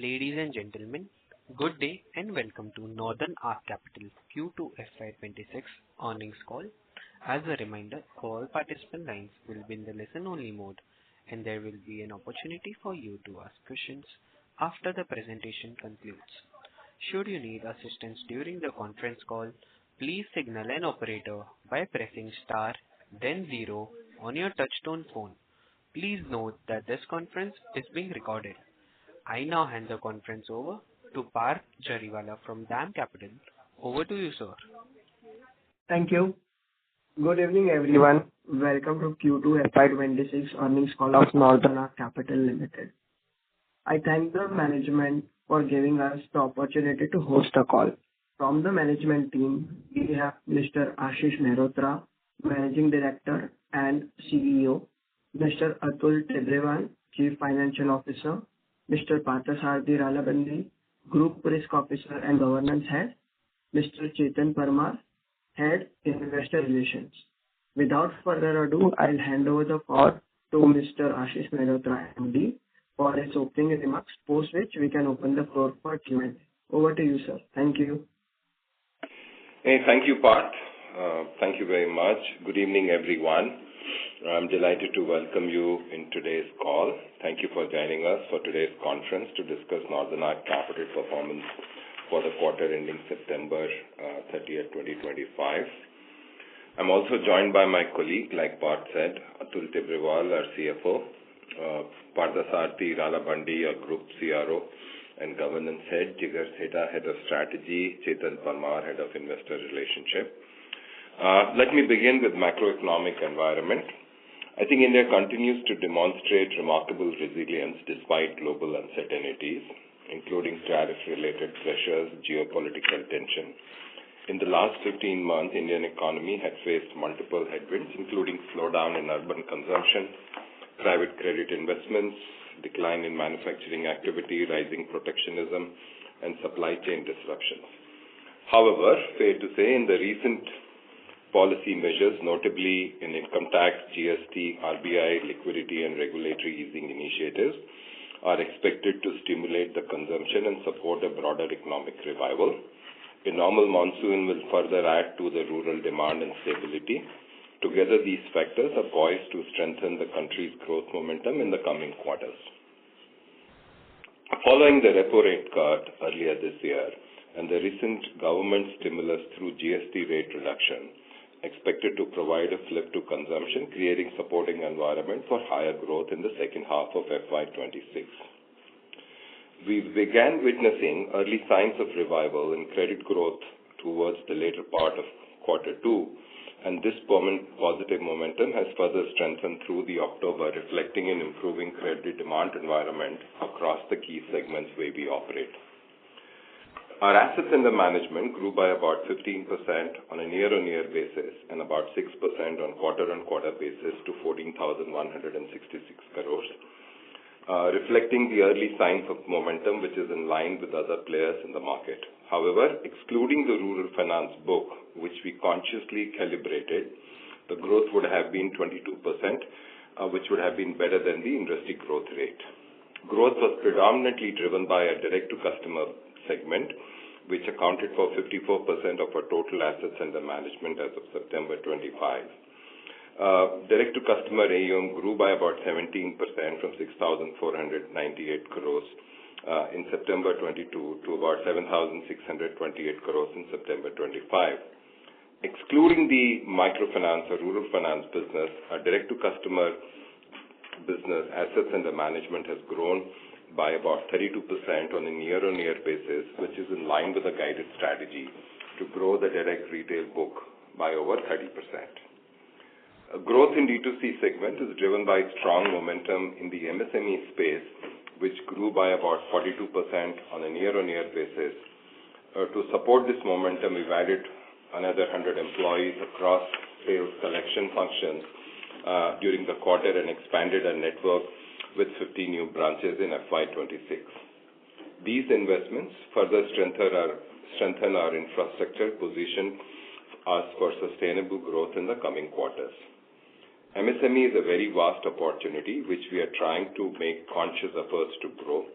Ladies and gentlemen, good day and welcome to Northern Arc Capital Q2 FY2026 earnings call. As a reminder, all participant lines will be in the listen-only mode, and there will be an opportunity for you to ask questions after the presentation concludes. Should you need assistance during the conference call, please signal an operator by pressing star, then zero on your touchtone phone. Please note that this conference is being recorded. I now hand the conference over to Parth Jariwala from DAM Capital. Over to you, sir. Thank you. Good evening, everyone. Welcome to Q2 FY2026 earnings call of Northern Arc Capital Limited. I thank the management for giving us the opportunity to host the call. From the management team, we have Mr. Ashish Mehrotra, Managing Director and CEO, Mr. Atul Tibrewal, Chief Financial Officer, Mr. Parthasarathy Ralabandi, Group Risk Officer and Governance Head, Mr. Chetan Parmar, Head Investor Relations. Without further ado, I'll hand over the call to Mr. Ashish Mehrotra, MD, for his opening remarks, post which we can open the floor for Q&A. Over to you, sir. Thank you. Hey, thank you, Parth. Thank you very much. Good evening, everyone. I'm delighted to welcome you in today's call. Thank you for joining us for today's conference to discuss Northern Arc Capital performance for the quarter ending September 30th, 2025. I'm also joined by my colleague, like Parth said, Atul Tibrewal, our CFO, Parthasarathy Ralabandi, our Group CRO and Governance Head, Jigar Seta, Head of Strategy, Chetan Parmar, Head of Investor Relationship. Let me begin with macroeconomic environment. I think India continues to demonstrate remarkable resilience despite global uncertainties, including tariff-related pressures, geopolitical tension. In the last 15 months, Indian economy had faced multiple headwinds, including slowdown in urban consumption, private credit investments, decline in manufacturing activity, rising protectionism, and supply chain disruptions. However, fair to say, in the recent policy measures, notably in income tax, GST, RBI, liquidity and regulatory easing initiatives, are expected to stimulate the consumption and support a broader economic revival. A normal monsoon will further add to the rural demand and stability. Together, these factors are poised to strengthen the country's growth momentum in the coming quarters. Following the repo rate cut earlier this year and the recent government stimulus through GST rate reduction, expected to provide a flip to consumption, creating supporting environment for higher growth in the second half of FY2026. We began witnessing early signs of revival in credit growth towards the later part of quarter two, and this positive momentum has further strengthened through the October, reflecting an improving credit demand environment across the key segments where we operate. Our assets under management grew by about 15% on a year-on-year basis and about 6% on quarter-on-quarter basis to 14,166 crores, reflecting the early signs of momentum which is in line with other players in the market. However, excluding the rural finance book, which we consciously calibrated, the growth would have been 22%, which would have been better than the industry growth rate. Growth was predominantly driven by a direct-to-customer segment, which accounted for 54% of our total assets under management as of September 25. Direct-to-customer AUM grew by about 17% from 6,498 crores in September 22 to about 7,628 crores in September 25. Excluding the microfinance or rural finance business, our direct-to-customer business assets under management has grown by about 32% on a year-on-year basis, which is in line with the guided strategy to grow the direct retail book by over 30%. Growth in D2C segment is driven by strong momentum in the MSME space, which grew by about 42% on a year-on-year basis. To support this momentum, we've added another 100 employees across sales collection functions during the quarter and expanded our network with 50 new branches in FY2026. These investments further strengthen our infrastructure, position us for sustainable growth in the coming quarters. MSME is a very vast opportunity which we are trying to make conscious efforts to grow.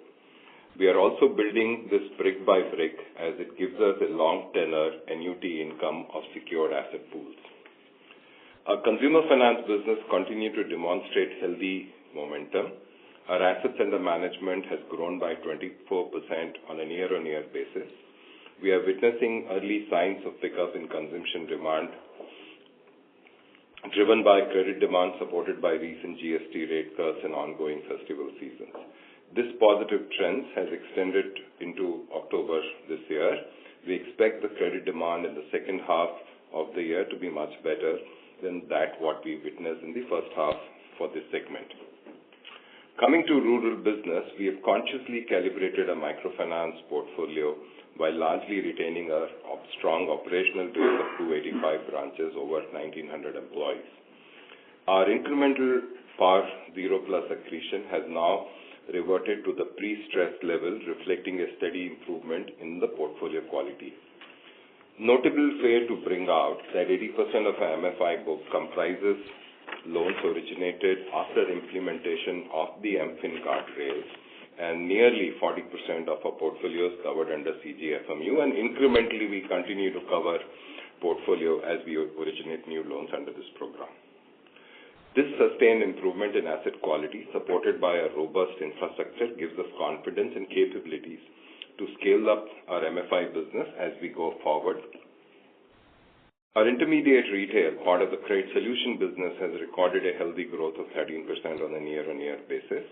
We are also building this brick by brick as it gives us a long tenor annuity income of secured asset pools. Our consumer finance business continued to demonstrate healthy momentum. Our assets under management has grown by 24% on a year-on-year basis. We are witnessing early signs of pickup in consumption demand, driven by credit demand supported by recent GST rate cuts and ongoing festival seasons. This positive trend has extended into October this year. We expect the credit demand in the second half of the year to be much better than that what we witnessed in the first half for this segment. Coming to rural business, we have consciously calibrated a microfinance portfolio while largely retaining a strong operational base of 285 branches, over 1,900 employees. Our incremental PAR 0 plus accretion has now reverted to the pre-stress level, reflecting a steady improvement in the portfolio quality. Notable fair to bring out that 80% of our MFI book comprises loans originated after implementation of the MFIN guardrails, and nearly 40% of our portfolio is covered under CGFMU, and incrementally we continue to cover portfolio as we originate new loans under this program. This sustained improvement in asset quality, supported by a robust infrastructure, gives us confidence and capabilities to scale up our MFI business as we go forward. Our intermediate retail, part of the credit solution business, has recorded a healthy growth of 13% on a year-on-year basis.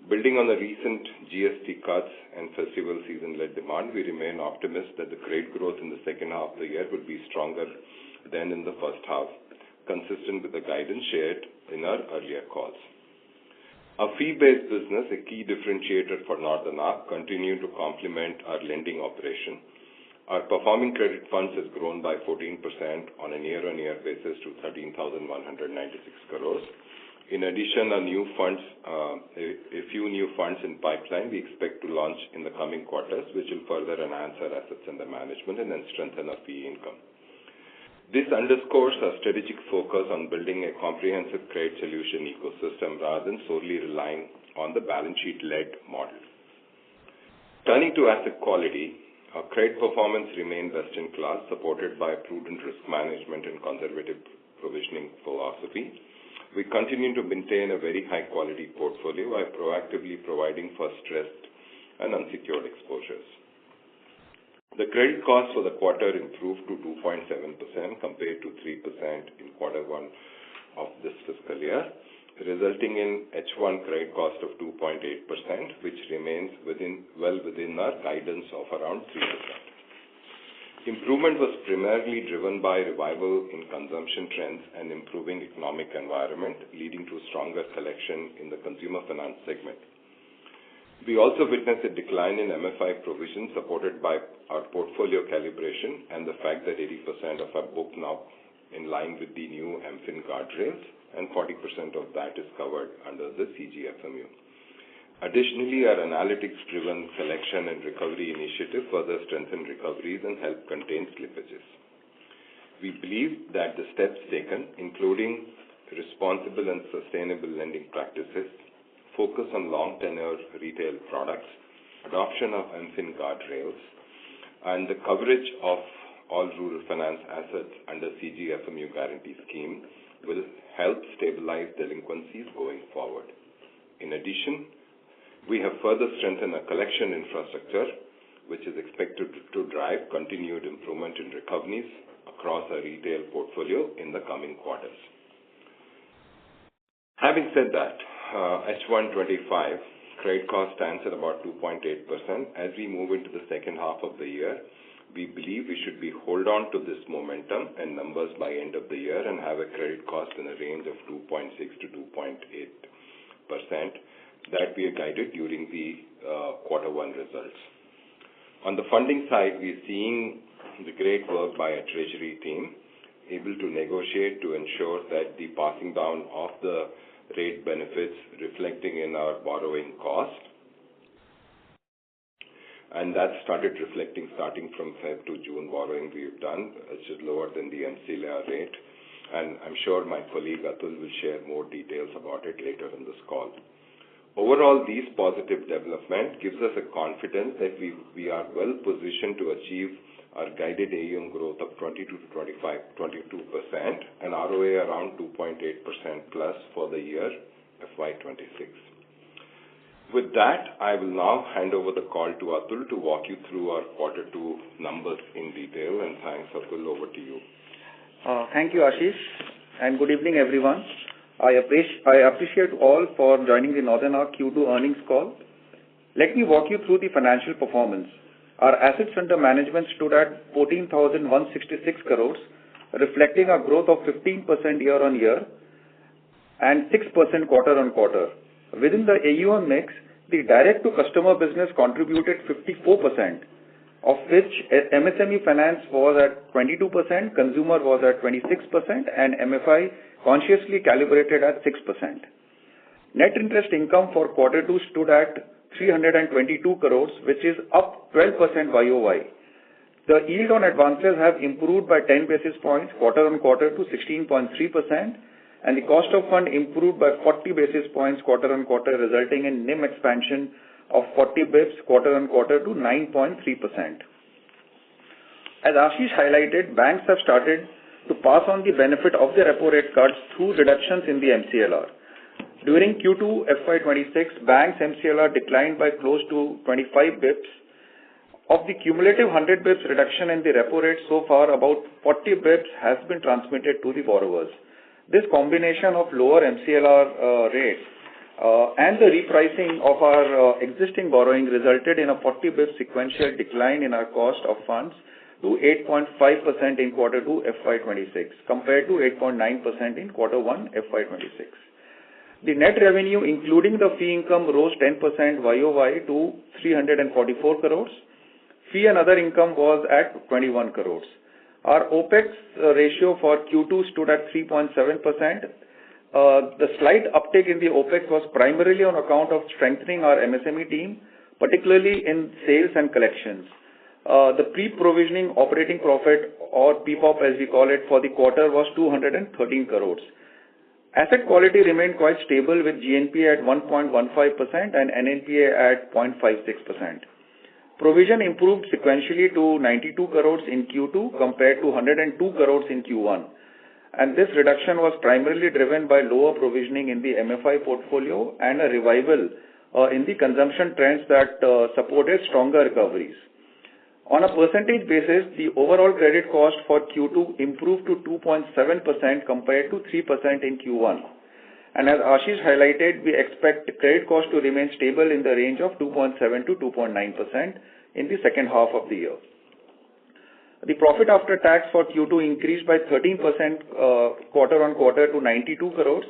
Building on the recent GST cuts and festival season-led demand, we remain optimistic that the credit growth in the second half of the year will be stronger than in the first half, consistent with the guidance shared in our earlier calls. Our fee-based business, a key differentiator for Northern Arc, continue to complement our lending operation. Our performing credit funds has grown by 14% on a year-on-year basis to 13,196 crores. In addition, a few new funds in pipeline we expect to launch in the coming quarters, which will further enhance our assets under management and then strengthen our fee income. This underscores our strategic focus on building a comprehensive credit solution ecosystem rather than solely relying on the balance sheet-led model. Turning to asset quality, our credit performance remained best in class, supported by prudent risk management and conservative provisioning philosophy. We continue to maintain a very high-quality portfolio by proactively providing for stressed and unsecured exposures. The credit cost for the quarter improved to 2.7% compared to 3% in quarter one of this fiscal year, resulting in H1 credit cost of 2.8%, which remains well within our guidance of around 3%. Improvement was primarily driven by revival in consumption trends and improving economic environment, leading to stronger collection in the consumer finance segment. We also witnessed a decline in MFI provision, supported by our portfolio calibration and the fact that 80% of our book now in line with the new MFIN guardrails, and 40% of that is covered under the CGFMU. Additionally, our analytics-driven collection and recovery initiative further strengthen recoveries and help contain slippages. We believe that the steps taken, including responsible and sustainable lending practices, focus on long tenure retail products, adoption of MFIN guardrails, and the coverage of all rural finance assets under CGFMU guarantee scheme will help stabilize delinquencies going forward. In addition, we have further strengthened our collection infrastructure, which is expected to drive continued improvement in recoveries across our retail portfolio in the coming quarters. Having said that, H125 credit cost stands at about 2.8%. As we move into the second half of the year, we believe we should hold on to this momentum and numbers by end of the year and have a credit cost in a range of 2.6 to 2.8%. that we had guided during the quarter one results. On the funding side, we're seeing the great work by our treasury team, able to negotiate to ensure that the passing down of the rate benefits reflecting in our borrowing cost. And that started reflecting starting from Feb to June borrowing we've done, which is lower than the MCLR rate. And I'm sure my colleague Atul will share more details about it later in this call. Overall, these positive development gives us a confidence that we are well positioned to achieve our guided AUM growth of 22% and ROA around 2.8% plus for the year FY26. With that, I will now hand over the call to Atul to walk you through our Q2 numbers in detail. And thanks, Atul. Over to you. Thank you, Ashish, and good evening, everyone. I appreciate all for joining the Northern Arc Q2 earnings call. Let me walk you through the financial performance. Our assets under management stood at 14,166 crores, reflecting a growth of 15% year-on-year and 6% quarter-on-quarter. Within the AUM mix, the direct-to-customer business contributed 54%, of which MSME finance was at 22%, consumer was at 26%, and MFI consciously calibrated at 6%. Net interest income for Q2 stood at 322 crores, which is up 12% YOY. The yield on advances have improved by 10 basis points quarter-on-quarter to 16.3%, and the cost of fund improved by 40 basis points quarter-on-quarter, resulting in NIM expansion of 40 basis points quarter-on-quarter to 9.3%. As Ashish highlighted, banks have started to pass on the benefit of the repo rate cuts through reductions in the MCLR. During Q2 FY26, banks' MCLR declined by close to 25 basis points. Of the cumulative 100 basis points reduction in the repo rate so far, about 40 basis points has been transmitted to the borrowers. This combination of lower MCLR rates and the repricing of our existing borrowing resulted in a 40 basis points sequential decline in our cost of funds to 8.5% in Q2 FY26 compared to 8.9% in Q1 FY26. The net revenue, including the fee income, rose 10% YOY to 344 crores. Fee and other income was at 21 crores. Our OPEX ratio for Q2 stood at 3.7%. The slight uptick in the OPEX was primarily on account of strengthening our MSME team, particularly in sales and collections. The pre-provisioning operating profit, or PPOP as we call it, for the quarter was 213 crores. Asset quality remained quite stable with GNPA at 1.15% and NNPA at 0.56%. Provision improved sequentially to 92 crores in Q2 compared to 102 crores in Q1. And this reduction was primarily driven by lower provisioning in the MFI portfolio and a revival in the consumption trends that supported stronger recoveries. On a percentage basis, the overall credit cost for Q2 improved to 2.7% compared to 3% in Q1. And as Ashish highlighted, we expect credit cost to remain stable in the range of 2.7 to 2.9% in the second half of the year. The profit after tax for Q2 increased by 13% quarter-on-quarter to 92 crores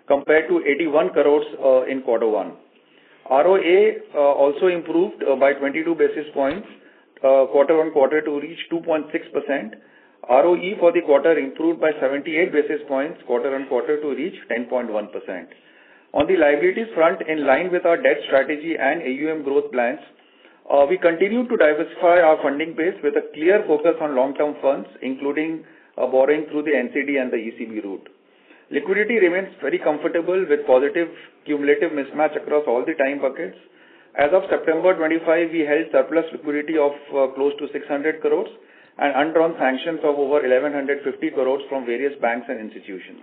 compared to 81 crores in Q1. ROA also improved by 22 basis points quarter-on-quarter to reach 2.6%. ROE for the quarter improved by 78 basis points quarter-on-quarter to reach 10.1%. On the liabilities front, in line with our debt strategy and AUM growth plans, we continue to diversify our funding base with a clear focus on long-term funds, including borrowing through the NCD and the ECB route. Liquidity remains very comfortable with positive cumulative mismatch across all the time buckets. As of September 25, we held surplus liquidity of close to 600 crores and undrawn sanctions of over 1,150 crores from various banks and institutions.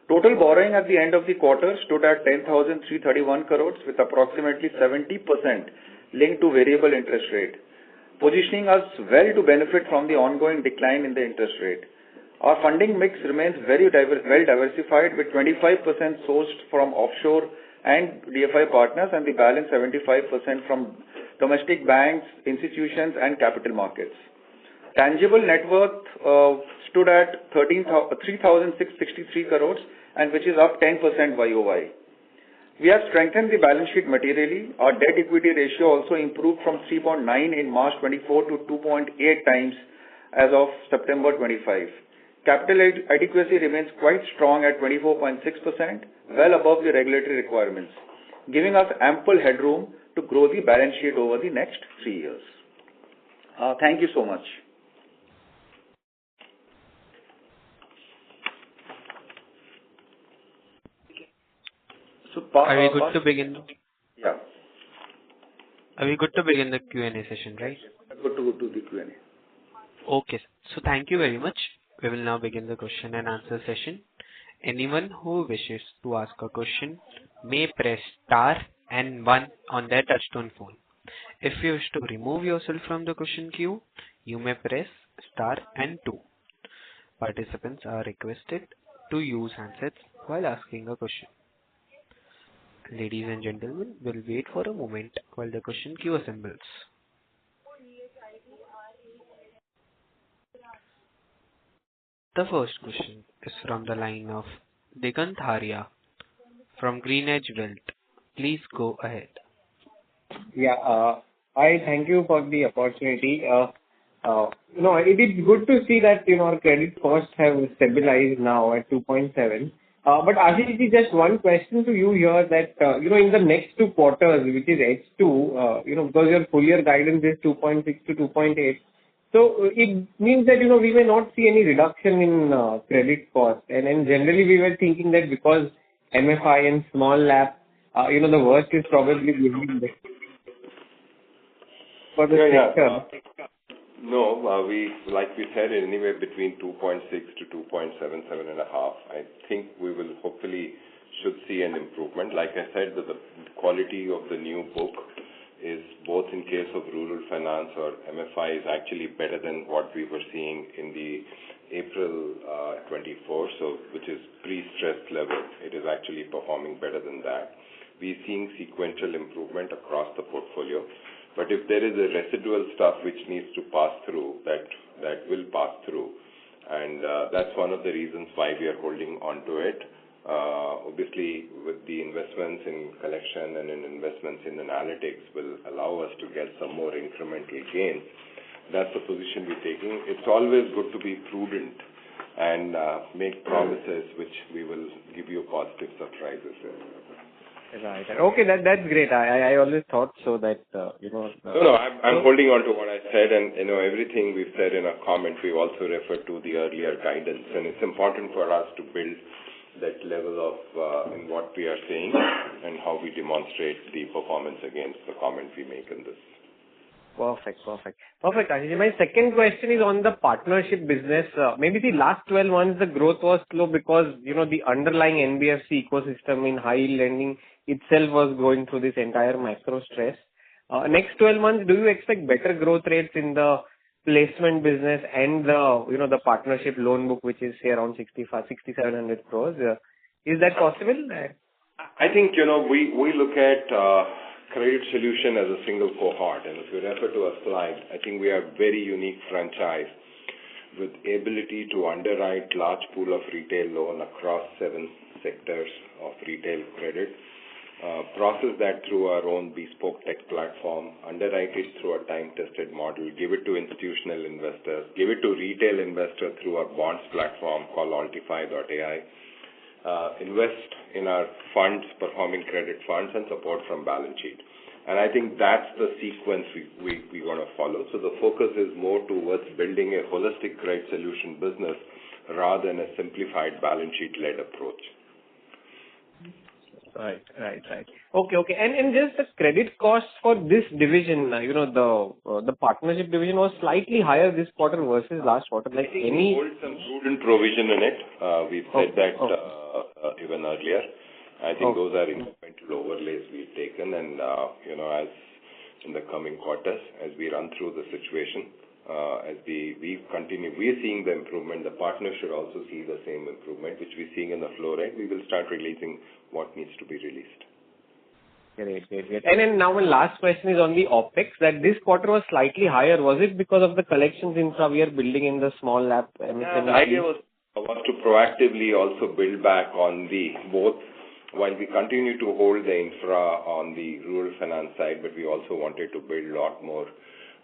Total borrowing at the end of the quarter stood at 10,331 crores with approximately 70% linked to variable interest rate, positioning us well to benefit from the ongoing decline in the interest rate. Our funding mix remains very well diversified with 25% sourced from offshore and DFI partners and the balance 75% from domestic banks, institutions and capital markets. Tangible net worth stood at 3,663 crores and which is up 10% YOY. We have strengthened the balance sheet materially. Our debt equity ratio also improved from 3.9 in March 24 to 2.8 times as of September 25. Capital adequacy remains quite strong at 24.6%, well above the regulatory requirements, giving us ample headroom to grow the balance sheet over the next 3 years. Thank you so much. So Are we good to begin? Yeah. Are we good to begin the Q&A session, right? Good to go to the Q&A. Okay. So thank you very much. We will now begin the question and answer session. Anyone who wishes to ask a question may press star and 1 on their touchtone phone. If you wish to remove yourself from the question queue, you may press star and 2. Participants are requested to use handsets while asking a question. Ladies and gentlemen, we'll wait for a moment while the question queue assembles. The first question is from the line of Digant Haria from GreenEdge Wealth. Please go ahead. Yeah, I thank you for the opportunity. It is good to see that, our credit costs have stabilized now at 2.7. But Ashish, just one question to you here that, in the next 2 quarters, which is H2, because your full year guidance is 2.6 to 2.8. So it means that, we may not see any reduction in credit cost. And generally we were thinking that because MFI and small LAP, the worst is probably behind this. For the sector. No, like we said, anywhere between 2.6 to 2.7, 7.5. I think we will hopefully should see an improvement. Like I said, the quality of the new book is both in case of rural finance or MFI is actually better than what we were seeing in the April 24, so which is pre-stress level. It is actually performing better than that. We're seeing sequential improvement across the portfolio. But if there is a residual stuff which needs to pass through, that will pass through. And that's one of the reasons why we are holding on to it. Obviously, with the investments in collection and in investments in analytics will allow us to get some more incremental gains. That's the position we're taking. It's always good to be prudent and make promises which we will give you positive surprises in. Right. Okay, that's great. I always thought so that, No, I'm holding on to what I said, and, everything we've said in our comment, we also refer to the earlier guidance, and it's important for us to build that level of in what we are saying and how we demonstrate the performance against the comment we make in this. Perfect. Ashish, my second question is on the partnership business. Maybe the last 12 months the growth was slow because, the underlying NBFC ecosystem in high yield lending itself was going through this entire macro stress. Next 12 months, do you expect better growth rates in the placement business and the partnership loan book, which is say around 6,700 crores? Is that possible? I think, we look at credit solution as a single cohort. And if you refer to a slide, I think we are a very unique franchise with ability to underwrite large pool of retail loan across 7 sectors of retail credit. Process that through our own bespoke tech platform, underwrite it through a time-tested model, give it to institutional investors, give it to retail investors through our bonds platform called Altify.ai, invest in our funds, performing credit funds, and support from balance sheet. And I think that's the sequence we want to follow. So the focus is more towards building a holistic credit solution business rather than a simplified balance sheet-led approach. Right. Okay. And just the credit costs for this division, the partnership division was slightly higher this quarter versus last quarter. Like we hold some prudent provision in it. We've said that even earlier. I think those are incremental overlays we've taken, and as in the coming quarters, as we run through the situation, as we continue, we are seeing the improvement. The partner should also see the same improvement, which we're seeing in the flow rate. We will start releasing what needs to be released. Great. And then now my last question is on the OPEX, that this quarter was slightly higher. Was it because of the collections infra we are building in the small lab? The idea was to proactively also build back on the both, while we continue to hold the infra on the rural finance side, but we also wanted to build a lot more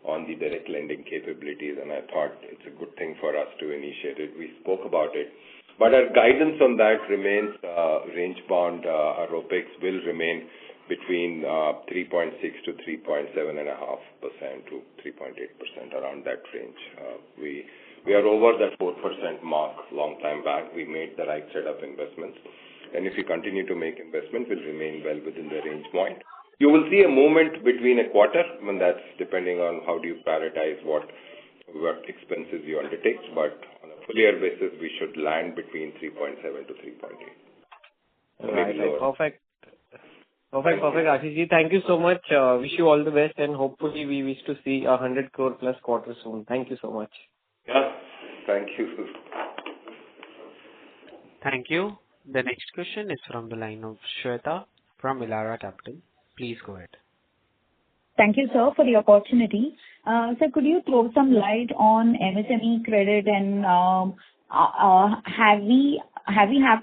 on the direct lending capabilities, and I thought it's a good thing for us to initiate it. We spoke about it. But our guidance on that remains range-bound. Our OPEX will remain between 3.6 to 3.7.5% to 3.8%, around that range. We are over that 4% mark long time back. We made the right set of investments. and if we continue to make investment, will remain well within the range point. You will see a movement between a quarter, and that's depending on how do you prioritize what expenses you undertake, but on a full year basis, we should land between 3.7 to 3.8. Right. Perfect. Ashish ji. Thank you so much. Wish you all the best, and hopefully we wish to see 100 crore plus quarter soon. Thank you so much. Yeah, thank you. Thank you. The next question is from the line of Shweta from Elara Capital. Please go ahead. Thank you, sir, for the opportunity. Sir, could you throw some light on MSME credit, and have we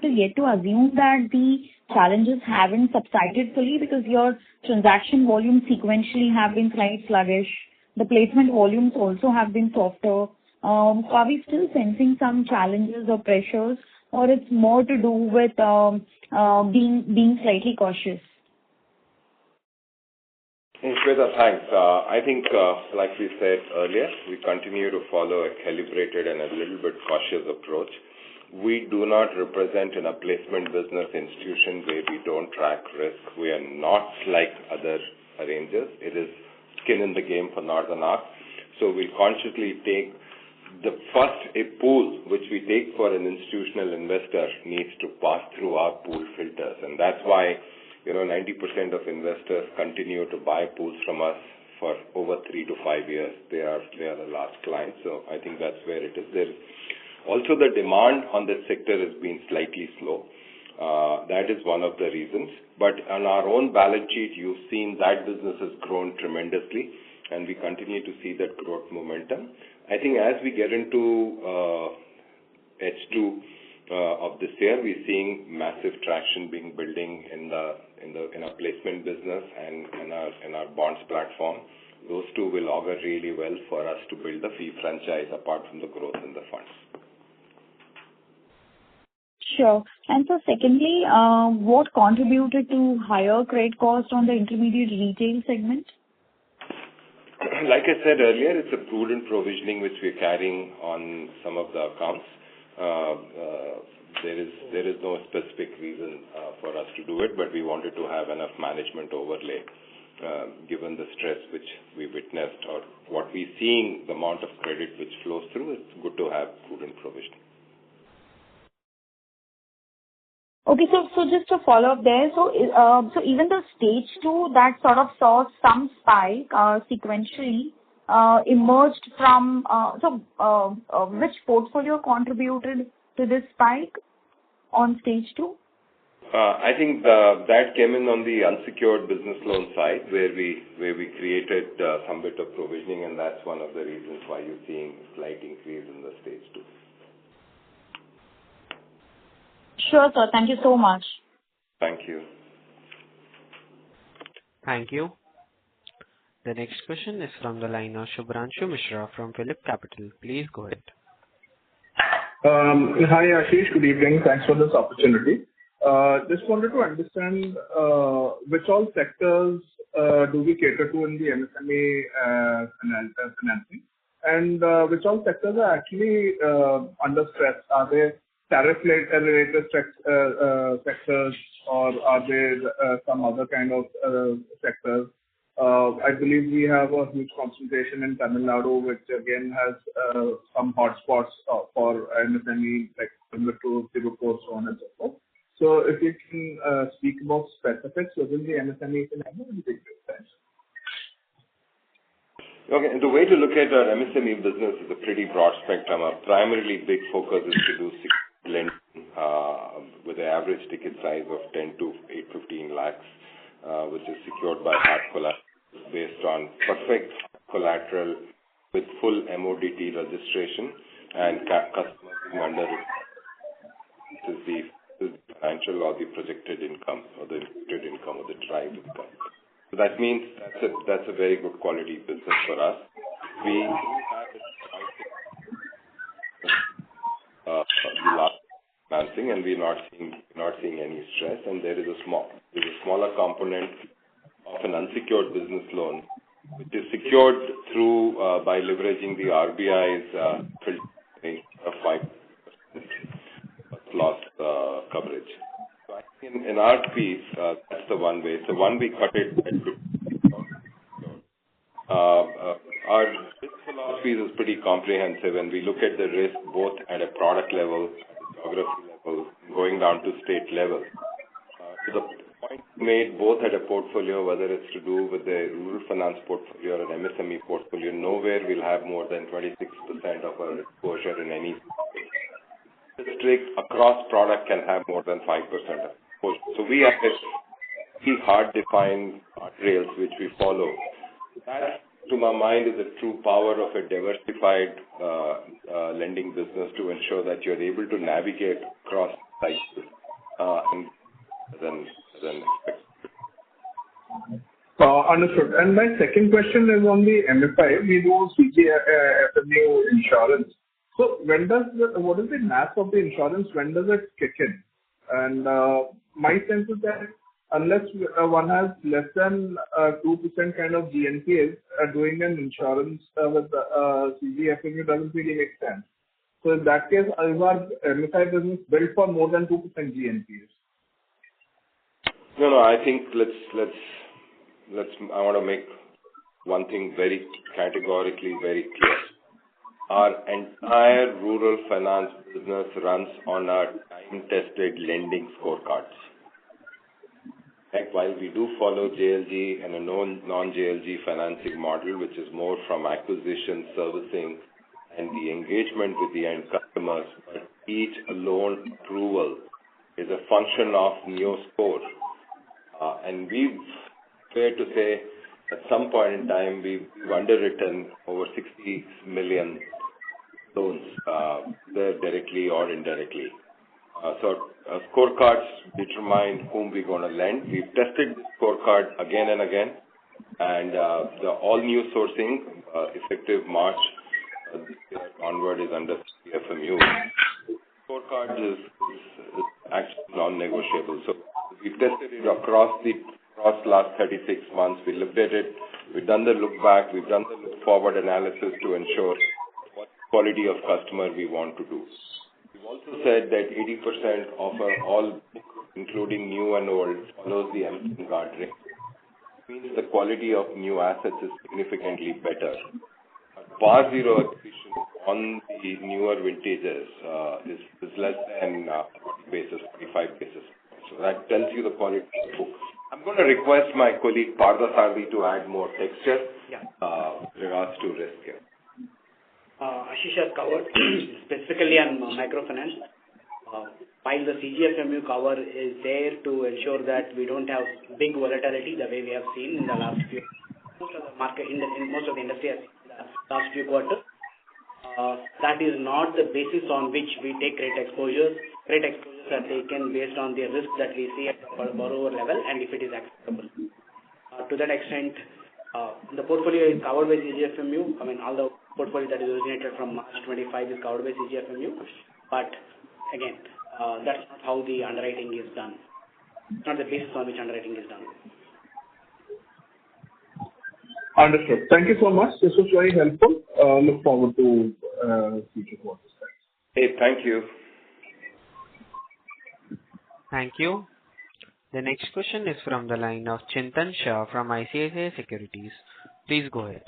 to yet to assume that the challenges haven't subsided fully, because your transaction volumes sequentially have been slightly sluggish. The placement volumes also have been softer. Are we still sensing some challenges or pressures, or it's more to do with being slightly cautious? Shweta, thanks. I think, like we said earlier, we continue to follow a calibrated and a little bit cautious approach. We do not represent in a placement business institution where we don't track risk. We are not like other arrangers. It is skin in the game for Northern Arc. So we consciously take a pool which we take for an institutional investor needs to pass through our pool filters. And that's why 90% of investors continue to buy pools from us for over 3 to 5 years. They are a large client, so I think that's where it is. There also, the demand on this sector has been slightly slow. That is one of the reasons. But on our own balance sheet, you've seen that business has grown tremendously, and we continue to see that growth momentum. I think as we get into H2 of this year, we're seeing massive traction building in our placement business and in our bonds platform. Those two will augur really well for us to build the fee franchise apart from the growth in the funds. Sure. And so secondly, what contributed to higher credit cost on the intermediate retail segment? Like I said earlier, it's a prudent provisioning which we're carrying on some of the accounts. There is no specific reason for us to do it, but we wanted to have enough management overlay given the stress which we witnessed or what we're seeing, the amount of credit which flows through. It's good to have prudent provisioning. Okay, so just to follow up there, so even the stage 2 that sort of saw some spike sequentially emerged from, which portfolio contributed to this spike on stage 2? I think that came in on the unsecured business loan side where we created some bit of provisioning, and that's one of the reasons why you're seeing a slight increase in the stage 2. Sure, sir. Thank you so much. Thank you. Thank you. The next question is from the line of Shubhranshu Mishra from Phillip Capital. Please go ahead. Hi, Ashish. Good evening. Thanks for this opportunity. Just wanted to understand which all sectors do we cater to in the MSME financing, and which all sectors are actually under stress? Are they tariff-related sectors, or are there some other kind of sectors? I believe we have a huge concentration in Tamil Nadu, which again has some hotspots for MSME, like Coimbatore, Tirupur, so on and so forth. So if you can speak about specifics within the MSME scenario, it would be great. Thanks. Okay, the way to look at our MSME business is a pretty broad spectrum. Our primarily big focus is to do lending with an average ticket size of 10 to 8-15 lakhs, which is secured by hard collateral based on perfect collateral with full MODT registration and customers under it. This is the financial or the projected income or the imputed income or the derived income. So that means that's a very good quality business for us. We have a financing, and we're not seeing any stress. And there is a smaller component of an unsecured business loan, which is secured through by leveraging the RBI's filtering of 5% loss coverage. So I in our piece, that's the one way. So one, we cut it at 50. Our risk philosophy is pretty comprehensive, and we look at the risk both at a product level, geography level, going down to state level. To the point made both at a portfolio, whether it's to do with the rural finance portfolio or an MSME portfolio, nowhere we'll have more than 26% of our exposure in any district. Across product can have more than 5% of exposure. So we have very hard-defined rails which we follow. That, to my mind, is the true power of a diversified lending business to ensure that you're able to navigate across cycles than expected. Understood. And my second question is on the MFI. We do CGFMU insurance. So what is the math of the insurance? When does it kick in? And my sense is that unless one has less than 2% kind of GNPAs, doing an insurance with CGFMU doesn't really make sense. So in that case, is our MFI business built for more than 2% GNPAs? No. I think let's. I want to make one thing very categorically very clear. Our entire rural finance business runs on our time-tested lending scorecards. While we do follow JLG and a non-JLG financing model, which is more from acquisition, servicing, and the engagement with the end customers, but each loan approval is a function of NEO score. And we've, fair to say, at some point in time, we've underwritten over 60 million loans, either directly or indirectly. So scorecards determine whom we're going to lend. We've tested this scorecard again and again, and the all new sourcing effective March this year onward is under CFMU. Scorecard is actually non-negotiable. So we've tested it across last 36 months. We looked at it. We've done the look back. We've done the look forward analysis to ensure what quality of customer we want to do. We've also said that 80% of our all, including new and old, follows the MSME guardrail. It means the quality of new assets is significantly better. Par zero accretion on the newer vintages is less than 45 basis. So that tells you the quality of the book. I'm going to request my colleague Partha Sarvi to add more texture regards to risk here. Ashish has covered specifically on microfinance. While the CGFMU cover is there to ensure that we don't have big volatility the way we have seen in the last few, most of the market in most of the industry has seen the last few quarters. That is not the basis on which we take credit exposures. Credit exposures are taken based on the risk that we see at the borrower level and if it is acceptable. To that extent, the portfolio is covered by CGFMU. I mean, all the portfolio that is originated from March 25 is covered by CGFMU. But again, that's not how the underwriting is done. It's not the basis on which underwriting is done. Understood. Thank you so much. This was very helpful. Look forward to future quarters. Hey, thank you. Thank you. The next question is from the line of Chintan Shah from ICICI Securities. Please go ahead.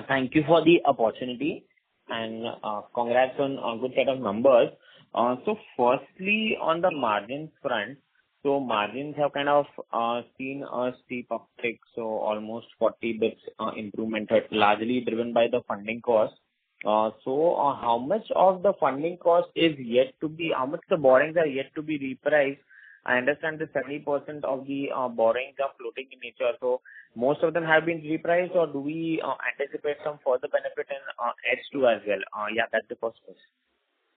Thank you for the opportunity and congrats on a good set of numbers. So firstly, on the margins front, so margins have kind of seen a steep uptick, so almost 40 bits improvement, largely driven by the funding cost. So how much of the funding cost is yet to be, how much the borrowings are yet to be repriced? I understand that 70% of the borrowings are floating in nature, so most of them have been repriced, or do we anticipate some further benefit in H2 as well? That's the first question.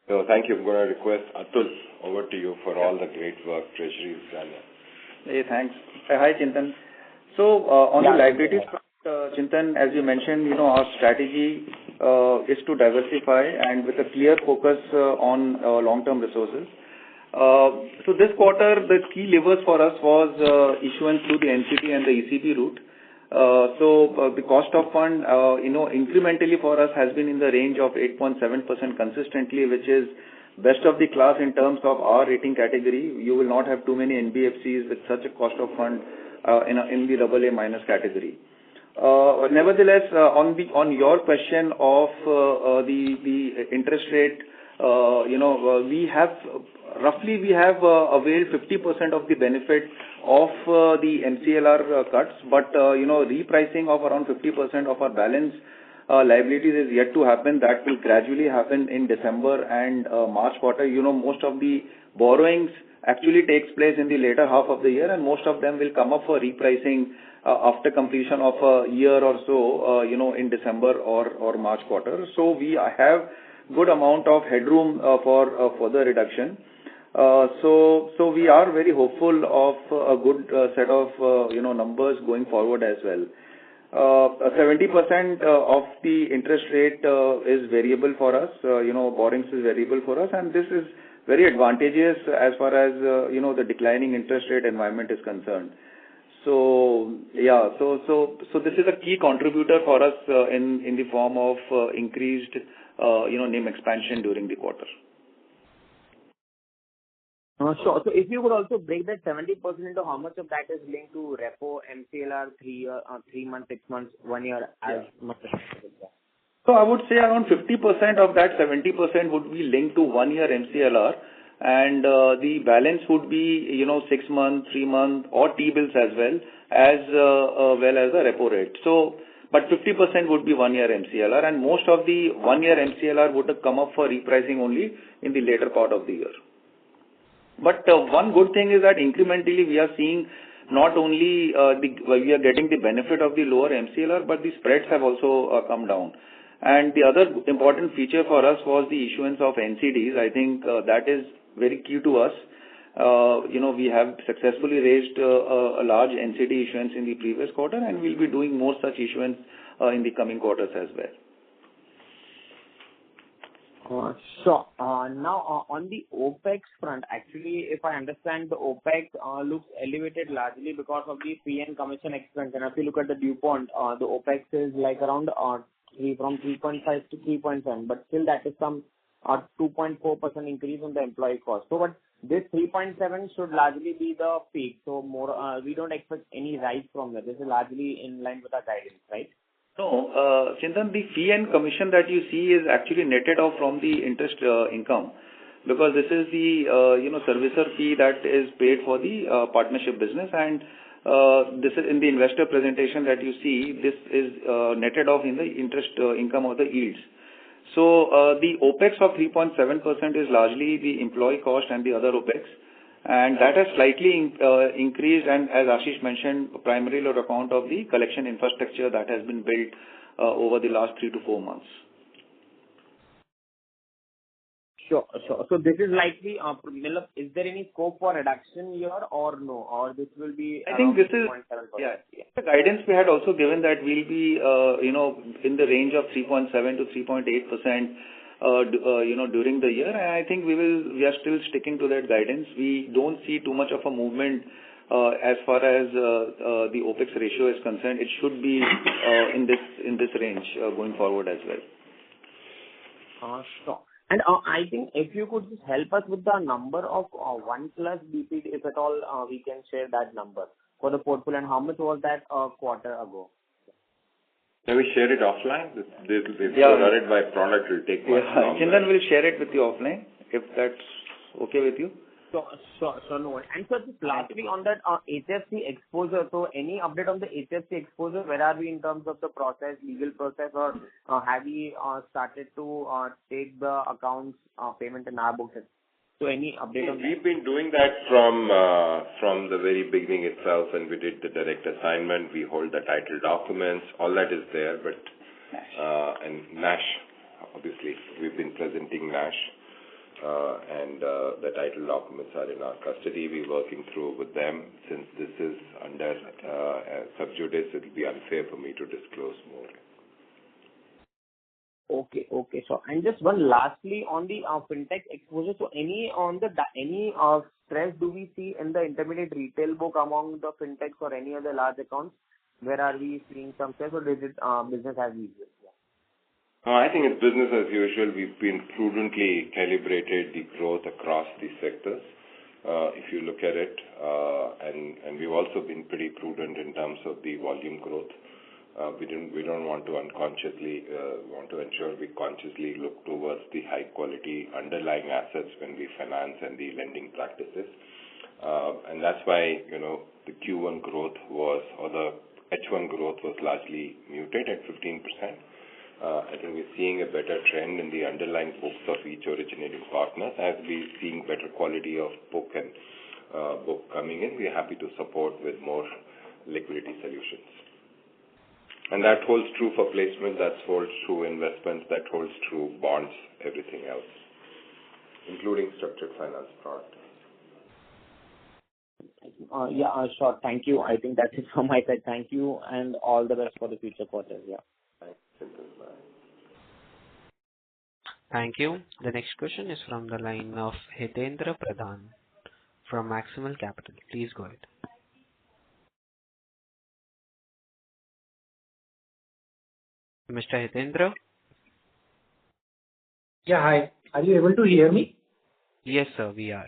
So thank you. I'm going to request Atul over to you for all the great work Treasury has done. Hey, thanks. Hi, Chintan. So on the liabilities front, Chintan, as you mentioned, our strategy is to diversify and with a clear focus on long-term resources. So this quarter, the key levers for us was issuance through the NCD and the ECB route. So the cost of fund, incrementally for us has been in the range of 8.7% consistently, which is best of the class in terms of our rating category. You will not have too many NBFCs with such a cost of fund in the AA minus category. Nevertheless, on your question of the interest rate, we have availed 50% of the benefit of the MCLR cuts, but repricing of around 50% of our balance liabilities is yet to happen. That will gradually happen in December and March quarter. Most of the borrowings actually takes place in the later half of the year, and most of them will come up for repricing after completion of a year or so, in December or March quarter. So we have good amount of headroom for further reduction. So we are very hopeful of a good set of numbers going forward as well. 70% of the interest rate is variable for us. Borrowings is variable for us, and this is very advantageous as far as the declining interest rate environment is concerned. So yeah, so this is a key contributor for us in the form of increased NIM expansion during the quarter. Sure. So if you could also break that 70% into how much of that is linked to repo, MCLR, 3 months, 6 months, 1 year, as much as possible. So I would say around 50% of that 70% would be linked to 1 year MCLR, and the balance would be 6 months, 3 months, or T-bills as well as the repo rate. So, but 50% would be 1 year MCLR, and most of the 1 year MCLR would have come up for repricing only in the later part of the year. But one good thing is that incrementally we are seeing not only we are getting the benefit of the lower MCLR, but the spreads have also come down. And the other important feature for us was the issuance of NCDs. I think that is very key to us. We have successfully raised a large NCD issuance in the previous quarter, and we'll be doing more such issuance in the coming quarters as well. Sure. Now, on the OPEX front, actually, if I understand, the OPEX looks elevated largely because of the fee and commission expense. And if you look at the DuPont, the OPEX is like around from 3.5 to 3.7, but still that is some 2.4% increase in the employee cost. So, but this 3.7 should largely be the peak. So, more we don't expect any rise from that. This is largely in line with our guidance, right? No, Chintan, the fee and commission that you see is actually netted off from the interest income, because this is the servicer fee that is paid for the partnership business, and this is in the investor presentation that you see. This is netted off in the interest income or the yields. So the OPEX of 3.7% is largely the employee cost and the other OPEX. And that has slightly increased, and as Ashish mentioned, primarily on account of the collection infrastructure that has been built over the last 3 to 4 months. Sure. So this is likely, is there any scope for reduction here or no? Or this will be I think this is, the guidance we had also given that we'll be, in the range of 3.7 to 3.8%. During the year, and I think we are still sticking to that guidance. We don't see too much of a movement as far as the OPEX ratio is concerned. It should be in this range going forward as well. Sure. And I think if you could just help us with the number of 1+ DPD, if at all we can share that number for the portfolio, and how much was that a quarter ago? Can we share it offline? If you run it by product, it will take much longer. Chintan will share it with you offline, if that's okay with you. Sure, no. And so just lastly on that HFC exposure, so any update on the HFC exposure? Where are we in terms of the legal process, or have we started to take the accounts payment in our books? So any update on that? We've been doing that from the very beginning itself, when we did the direct assignment. We hold the title documents, all that is there, but and NASH, obviously, we've been presenting NASH, and the title documents are in our custody. We're working through with them. Since this is under sub judice, it will be unfair for me to disclose more. Okay. So, and just one lastly on the fintech exposure. So, any stress do we see in the intermediate retail book among the fintechs or any other large accounts? Where are we seeing some stress, or is it business as usual? Yeah. No, Chintan will share it with you offline, if that's okay with you. Sure, no. And so just lastly on that, HFC exposure, so any on the any stress do we see in the intermediate retail book among the fintechs or any other large accounts? Where are we seeing some stress, or is it business as usual? I think it's business as usual. We've been prudently calibrated the growth across the sectors, if you look at it, and we've also been pretty prudent in terms of the volume growth. We don't want to unconsciously want to ensure we consciously look towards the high quality underlying assets when we finance and the lending practices, and that's why the Q1 growth was, or the H1 growth was largely muted at 15%. I think we're seeing a better trend in the underlying books of each originating partner. As we're seeing better quality of book and book coming in, we're happy to support with more liquidity solutions. And that holds true for placement, that holds true investments, that holds true bonds, everything else, including structured finance product. Sure. Thank you. I think that's it from my side. Thank you, and all the best for the future quarters. Yeah. Thank you. The next question is from the line of Hitendra Pradhan from Maximal Capital. Please go ahead. Mr. Hitendra? Yeah, hi. Are you able to hear me? Yes, sir, we are.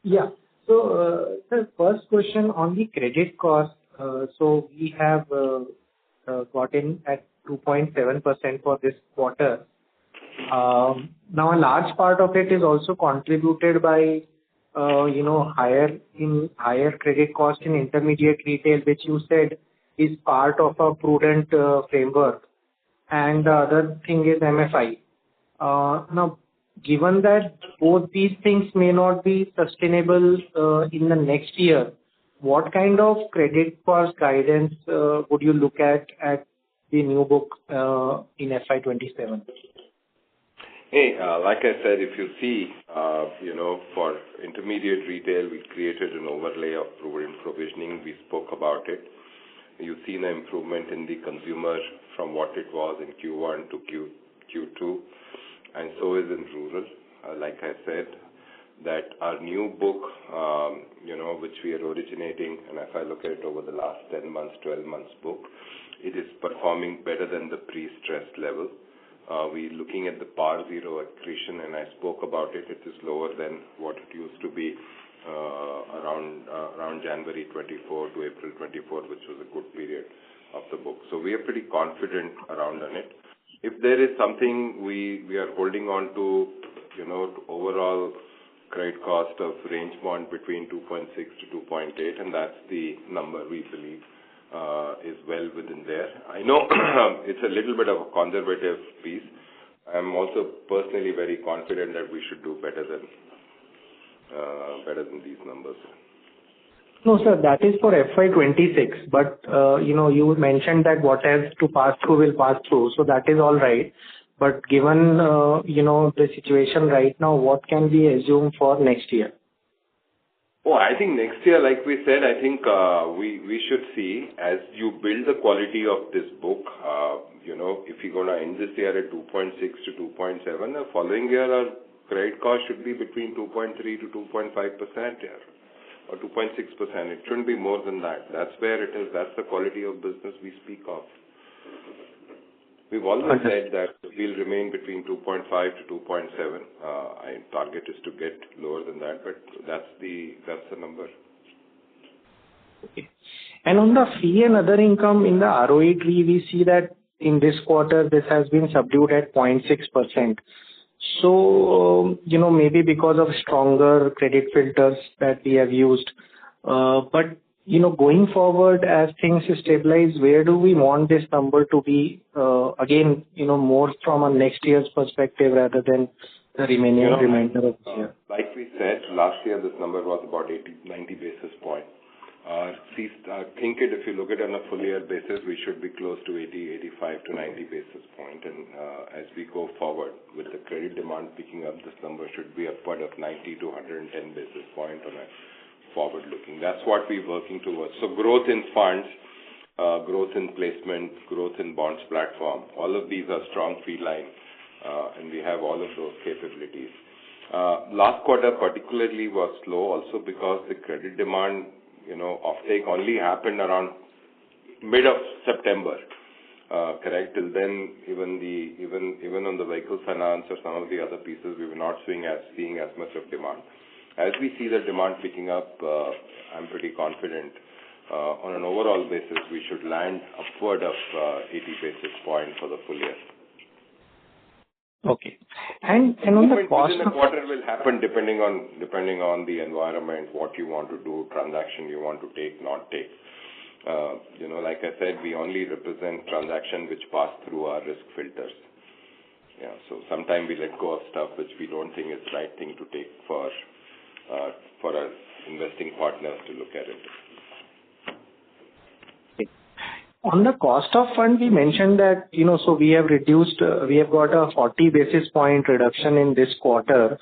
Yeah. So, sir, first question on the credit cost. So we have gotten at 2.7% for this quarter. Now, a large part of it is also contributed by, higher credit cost in intermediate retail, which you said is part of a prudent framework. And the other thing is MFI. Now, given that both these things may not be sustainable in the next year, what kind of credit cost guidance would you look at the new book in FY27? Hey, like I said, if you see, for intermediate retail, we created an overlay of prudent provisioning. We spoke about it. You've seen an improvement in the consumer from what it was in Q1 to Q2, and so is in rural. Like I said, that our new book, which we are originating, and if I look at it over the last 10 months, 12 months book, it is performing better than the pre-stress level. We're looking at the par zero accretion, and I spoke about it. It is lower than what it used to be around January 24 to April 24, which was a good period of the book. So we are pretty confident around on it. If there is something we are holding on to, overall credit cost of range bound between 2.6 to 2.8, and that's the number we believe is well within there. I know it's a little bit of a conservative piece. I'm also personally very confident that we should do better than these numbers. No, sir, that is for FY26. But, you mentioned that what has to pass through will pass through. So that is all right. But given, the situation right now, what can we assume for next year? Oh, I think next year, like we said, I think we should see as you build the quality of this book, if you're going to end this year at 2.6 to 2.7, the following year our credit cost should be between 2.3 to 2.5% here, or 2.6%. It shouldn't be more than that. That's where it is. That's the quality of business we speak of. We've always said that we'll remain between 2.5 to 2.7. Our target is to get lower than that, but that's the number. Okay. And on the fee and other income in the ROE tree, we see that in this quarter, this has been subdued at 0.6%. So, maybe because of stronger credit filters that we have used. But, going forward, as things stabilize, where do we want this number to be? Again, more from a next year's perspective rather than the remainder of the year. Like we said, last year this number was about 90 basis points. I think if you look at it on a full year basis, we should be close to 85 to 90 basis points. And as we go forward with the credit demand picking up, this number should be upward of 90 to 110 basis points on a forward looking. That's what we're working towards. So growth in funds, growth in placement, growth in bonds platform, all of these are strong fee lines, and we have all of those capabilities. Last quarter particularly was slow also because the credit demand, offtake only happened around mid of September. correct? Till then, even on the vehicle finance or some of the other pieces, we were not seeing as much of demand. As we see the demand picking up, I'm pretty confident on an overall basis we should land upward of 80 basis points for the full year. Okay. And on the cost within a quarter will happen depending on the environment, what you want to do, transaction you want to take, not take. Like I said, we only represent transaction which pass through our risk filters. Yeah, so sometimes we let go of stuff which we don't think is the right thing to take for our investing partners to look at it. On the cost of fund, we mentioned that, so we have got a 40 basis point reduction in this quarter,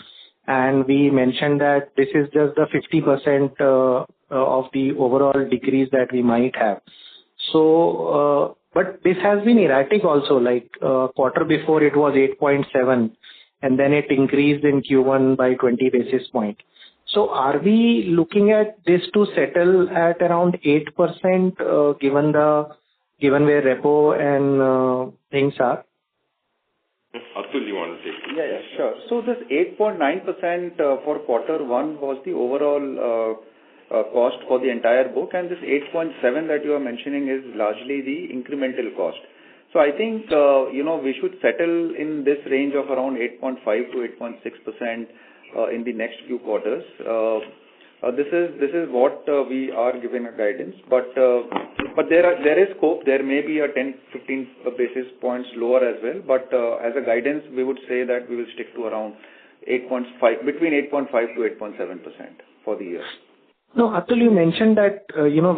and we mentioned that this is just the 50% of the overall decrease that we might have. So, but this has been erratic also, like quarter before it was 8.7, and then it increased in Q1 by 20 basis point. So are we looking at this to settle at around 8%, given where repo and things are? Atul, you want to take it? Yeah, sure. So this 8.9% for quarter one was the overall cost for the entire book, and this 8.7 that you are mentioning is largely the incremental cost. So I think, we should settle in this range of around 8.5 to 8.6% in the next few quarters. This is what we are giving a guidance, but there is scope. There may be a 10-15 basis points lower as well, but as a guidance, we would say that we will stick to around 8.5, between 8.5 to 8.7% for the year. No, Atul, you mentioned that,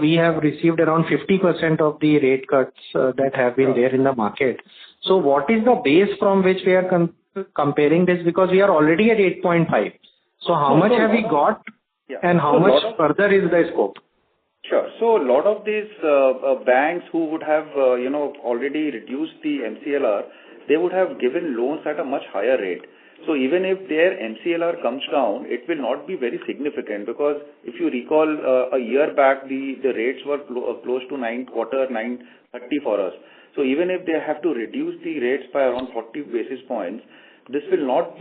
we have received around 50% of the rate cuts that have been there in the market. So what is the base from which we are comparing this? Because we are already at 8.5. So how much have we got? Yeah. And how much further is the scope? Sure. So a lot of these banks who would have, already reduced the MCLR, they would have given loans at a much higher rate. So even if their MCLR comes down, it will not be very significant, because if you recall a year back, the rates were close to 9.30 for us. So even if they have to reduce the rates by around 40 basis points, this will not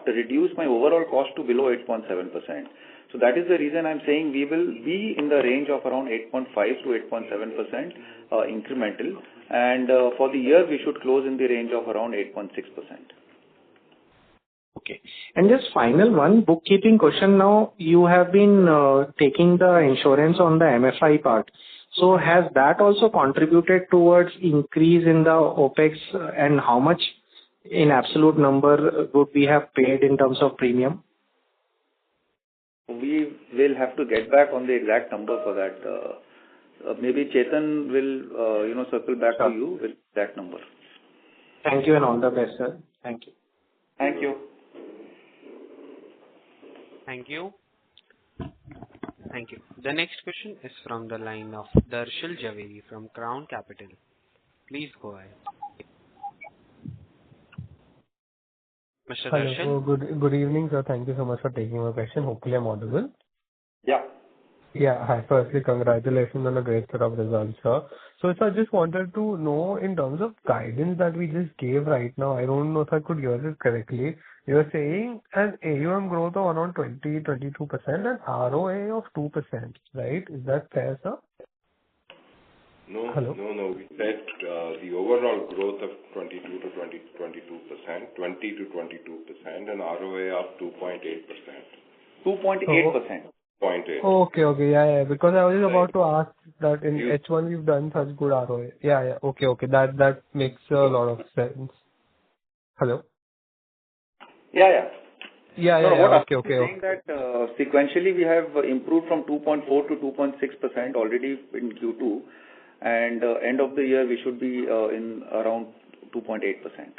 reduce my overall cost to below 8.7%. So that is the reason I'm saying we will be in the range of around 8.5 to 8.7% incremental, and for the year we should close in the range of around 8.6%. Okay. And just final one, bookkeeping question now. You have been taking the insurance on the MFI part. So has that also contributed towards increase in the OPEX, and how much in absolute number would we have paid in terms of premium? We will have to get back on the exact number for that. Maybe Chetan will, circle back to you with that number. Thank you and all the best, sir. Thank you. Thank you. Thank you. Thank you. The next question is from the line of Darshil Javeri from Crown Capital. Please go ahead. Mr. Hello. Darshil? Good evening, sir. Thank you so much for taking my question. Hopefully I'm audible. Yeah. Yeah. Hi. Firstly, congratulations on a great set of results, sir. So I just wanted to know, in terms of guidance that we just gave right now, I don't know if I could hear it correctly. You're saying an AUM growth of around 22% and ROA of 2%, right? Is that fair, sir? No. Hello? No. We said the overall growth of 20 to 22%, and ROA of 2.8%. 2.8%. 0.8. Okay. Yeah. Because I was about to ask that in H1 we've done such good ROA. Yeah. Okay. That makes a lot of sense. Hello? Yeah. Okay. Saying that sequentially we have improved from 2.4 to 2.6% already in Q2, and end of the year we should be in around 2.8%.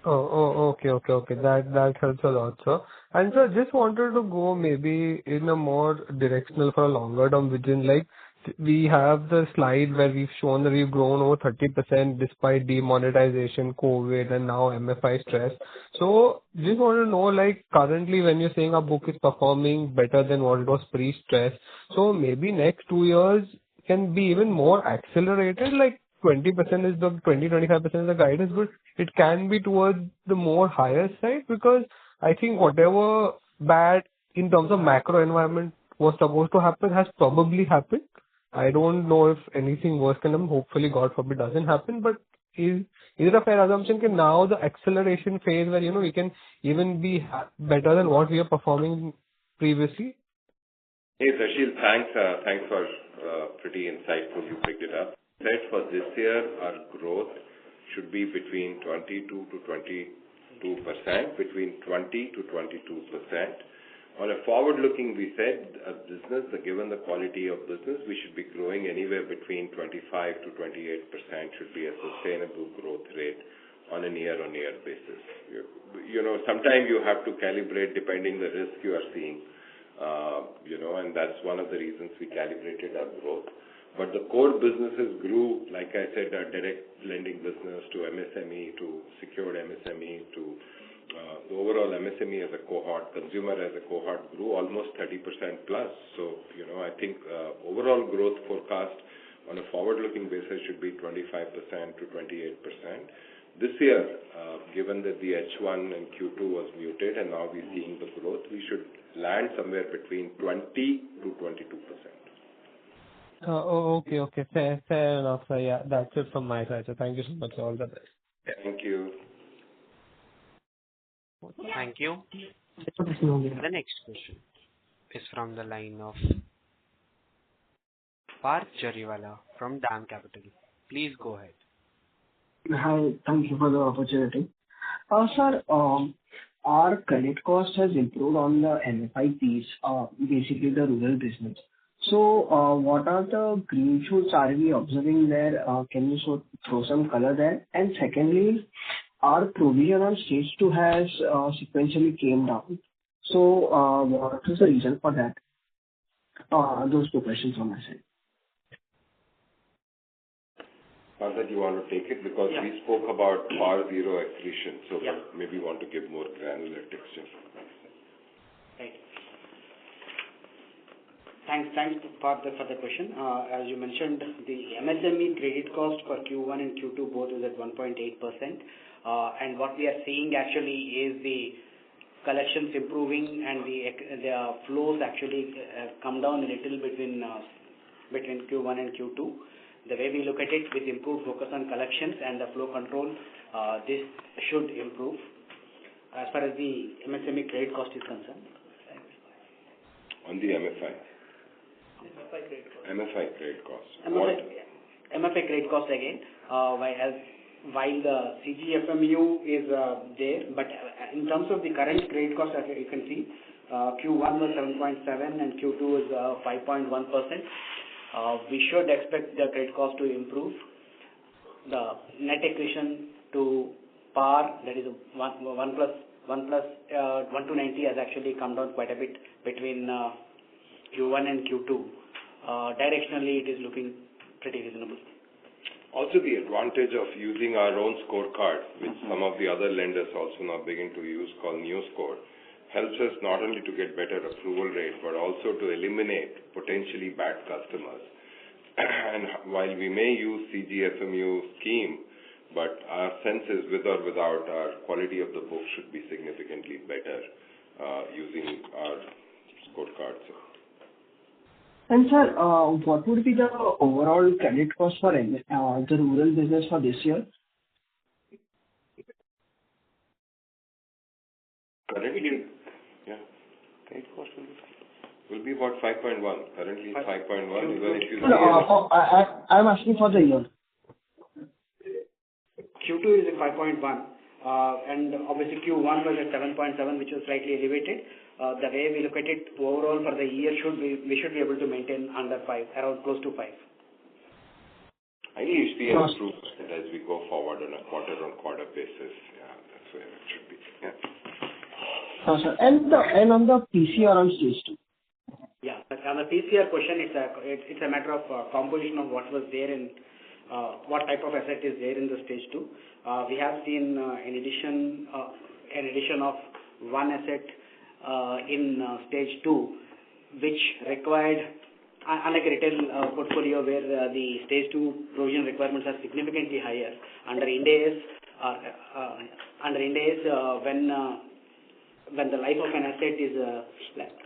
Okay. That helps a lot, sir. And sir, just wanted to go maybe in a more directional for a longer term vision. Like, we have the slide where we've shown that we've grown over 30% despite demonetization, COVID, and now MFI stress. So just want to know, like, currently when you're saying our book is performing better than what it was pre-stress, so maybe next 2 years, can be even more accelerated, like 20% is the 25% is the guidance, but it can be towards the more higher side? Because I think whatever bad in terms of macro environment was supposed to happen has probably happened. I don't know if anything worse can happen. Hopefully, God forbid, doesn't happen. But is it a fair assumption that now the acceleration phase where, we can even be better than what we are performing previously? Hey, Sashil, thanks for pretty insightful. You picked it up. Said for this year, our growth should be between 22 to 22%, between 20 to 22%. On a forward-looking, we said business, given the quality of business, we should be growing anywhere between 25 to 28% should be a sustainable growth rate on a year-on-year basis. Sometimes you have to calibrate depending the risk you are seeing, and that's one of the reasons we calibrated our growth. But the core businesses grew, like I said, our direct lending business to MSME, to secured MSME, to the overall MSME as a cohort, consumer as a cohort grew almost 30% plus. So, I think overall growth forecast on a forward-looking basis should be 25% to 28%. This year, given that the H1 and Q2 was muted and now we're seeing the growth, we should land somewhere between 20 to 22%. Okay. Fair enough. Yeah, that's it from my side. So thank you so much. All the best. Thank you. Thank you. The next question is from the line of Parth Jariwala from DAM Capital. Please go ahead. Hi, thank you for the opportunity. Sir, our credit cost has improved on the MFI piece, basically the rural business. So, what are the green shoots are we observing there? Can you throw some color there? And secondly, our provision on stage 2 has sequentially came down. So, what is the reason for that? Those two questions on my side. Partha, you want to take it? Because we spoke about PAR 0 accretion, so maybe you want to give more granular texture. Right. Thanks, Partha, for the question. As you mentioned, the MSME credit cost for Q1 and Q2 both is at 1.8%. And what we are seeing actually is the collections improving and the flows actually come down a little between Q1 and Q2. The way we look at it, with improved focus on collections and the flow control, this should improve as far as the MSME credit cost is concerned. On the MFI credit cost. MFI credit cost again, while the CGFMU is there, but in terms of the current credit cost, as you can see, Q1 was 7.7 and Q2 is 5.1%. We should expect the credit cost to improve. The net accretion to PAR, that is 1 to 90, has actually come down quite a bit between Q1 and Q2. Directionally, it is looking pretty reasonable. Also, the advantage of using our own scorecard, which some of the other lenders also now begin to use, called New Score, helps us not only to get better approval rate, but also to eliminate potentially bad customers. And while we may use CGFMU scheme, but our sense is with or without, our quality of the book should be significantly better using our scorecards. And sir, what would be the overall credit cost for the rural business for this year? Currently, credit cost will be about 5.1. Currently, 5.1. Even if you I'm asking for the year. Q2 is at 5.1, and obviously Q1 was at 7.7, which was slightly elevated. The way we look at it overall for the year, we should be able to maintain under 5, around close to 5. I think you see an improvement as we go forward on a quarter-on-quarter basis. Yeah, that's where it should be. Sir. And on the PCR on stage 2? Yeah, but on the PCR question, it's a matter of composition of what was there and what type of asset is there in the stage 2. We have seen an addition of one asset in stage 2, which required unlike a retail portfolio where the stage 2 provision requirements are significantly higher, under Ind AS, when the life of an asset is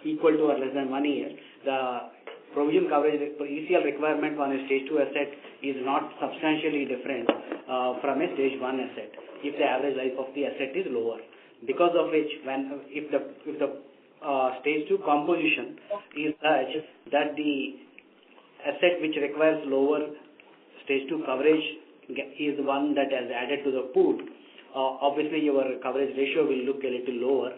equal to or less than 1 year, the provision coverage ECL requirement on a stage 2 asset is not substantially different from a stage 1 asset if the average life of the asset is lower. Because of which, if the stage 2 composition is such that the asset which requires lower stage 2 coverage is the one that is added to the pool, obviously your coverage ratio will look a little lower.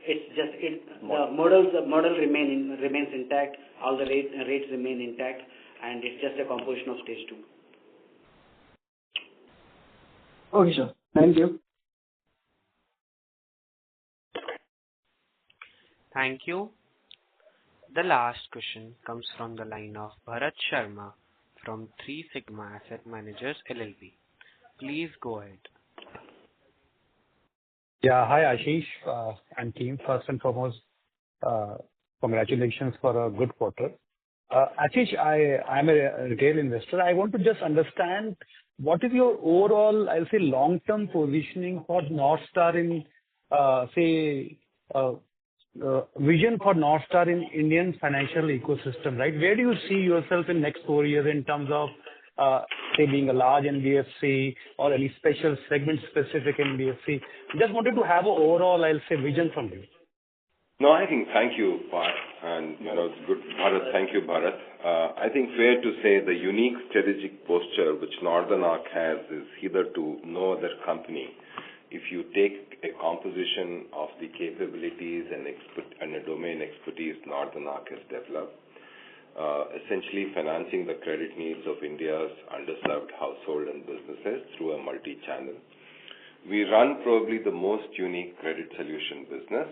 It's just the model remains intact, all the rates remain intact, and it's just a composition of stage 2. Okay, sir. Thank you. Thank you. The last question comes from the line of Bharat Sharma from 3 Sigma Asset Managers LLP. Please go ahead. Yeah, hi Ashish and team. First and foremost, congratulations for a good quarter. Ashish, I'm a retail investor. I want to just understand what is your overall, I'll say, long-term positioning for North Star in, vision for North Star in Indian financial ecosystem, right? Where do you see yourself in next 4 years in terms of, say, being a large NBFC or any special segment-specific NBFC? Just wanted to have an overall, I'll say, vision from you. No, I think thank you, Parth, and it's good, Bharat. Thank you, Bharat. I think fair to say the unique strategic posture which Northern Arc has is hitherto no other company. If you take a composition of the capabilities and a domain expertise Northern Arc has developed, essentially financing the credit needs of India's underserved household and businesses through a multi-channel. We run probably the most unique credit solution business,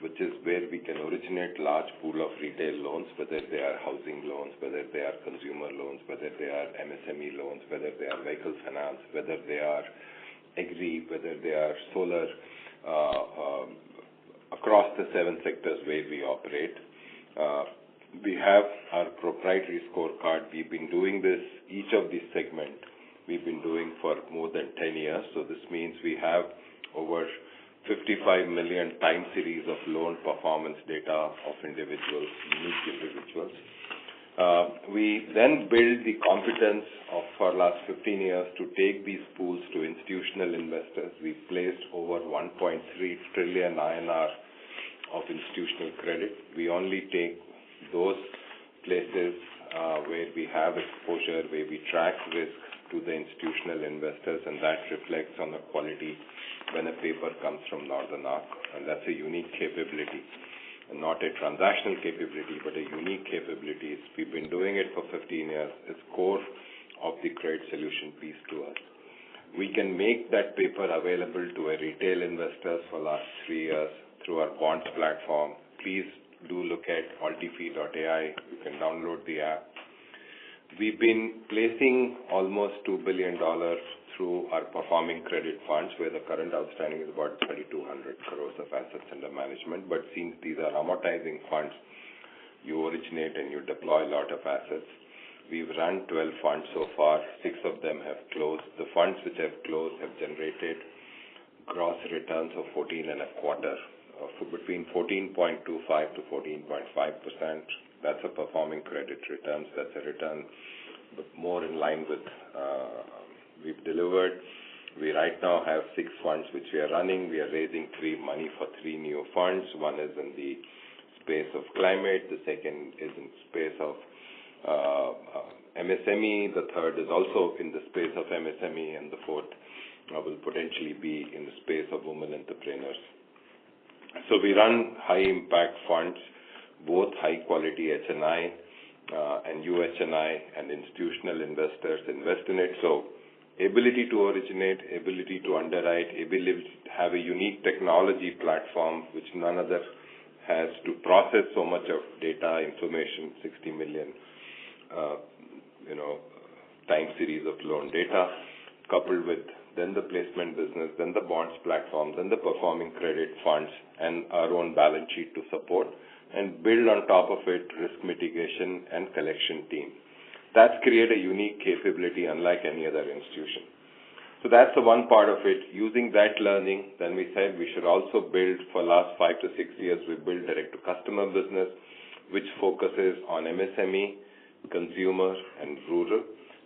which is where we can originate large pool of retail loans, whether they are housing loans, whether they are consumer loans, whether they are MSME loans, whether they are vehicle finance, whether they are agri, whether they are solar, across the 7 sectors where we operate. We have our proprietary scorecard. We've been doing this, each of these segments, we've been doing for more than 10 years. So this means we have over 55 million time series of loan performance data of individuals, unique individuals. We then build the competence for last 15 years to take these pools to institutional investors. We've placed over 1.3 trillion INR of institutional credit. We only take those places where we have exposure, where we track risk to the institutional investors, and that reflects on the quality when a paper comes from Northern Arc, and that's a unique capability. Not a transactional capability, but a unique capability. We've been doing it for 15 years. It's core of the credit solution piece to us. We can make that paper available to a retail investors for last 3 years through our bonds platform. Please do look at multifee.ai. You can download the app. We've been placing almost $2 billion through our performing credit funds, where the current outstanding is about 3,200 crores of assets under management. But since these are amortizing funds, you originate and you deploy a lot of assets. We've run 12 funds so far. 6 of them have closed. The funds which have closed have generated gross returns of 14.25%, between 14.25 to 14.5%. That's a performing credit returns. That's a return more in line with we've delivered. We right now have 6 funds which we are running. We are raising money for 3 new funds. One is in the space of climate. The second is in space of MSME. The third is also in the space of MSME, and the fourth will potentially be in the space of women entrepreneurs. So we run high impact funds, both high quality HNI and UHNI, and institutional investors invest in it. So ability to originate, ability to underwrite, ability to have a unique technology platform which none other has, to process so much of data, information, 60 million time series of loan data, coupled with then the placement business, then the bonds platform, then the performing credit funds, and our own balance sheet to support. and build on top of it risk mitigation and collection team. That's created a unique capability unlike any other institution. So that's the one part of it. Using that learning, then we said we should also build, for last 5 to 6 years, we build direct-to-customer business, which focuses on MSME, consumer, and rural.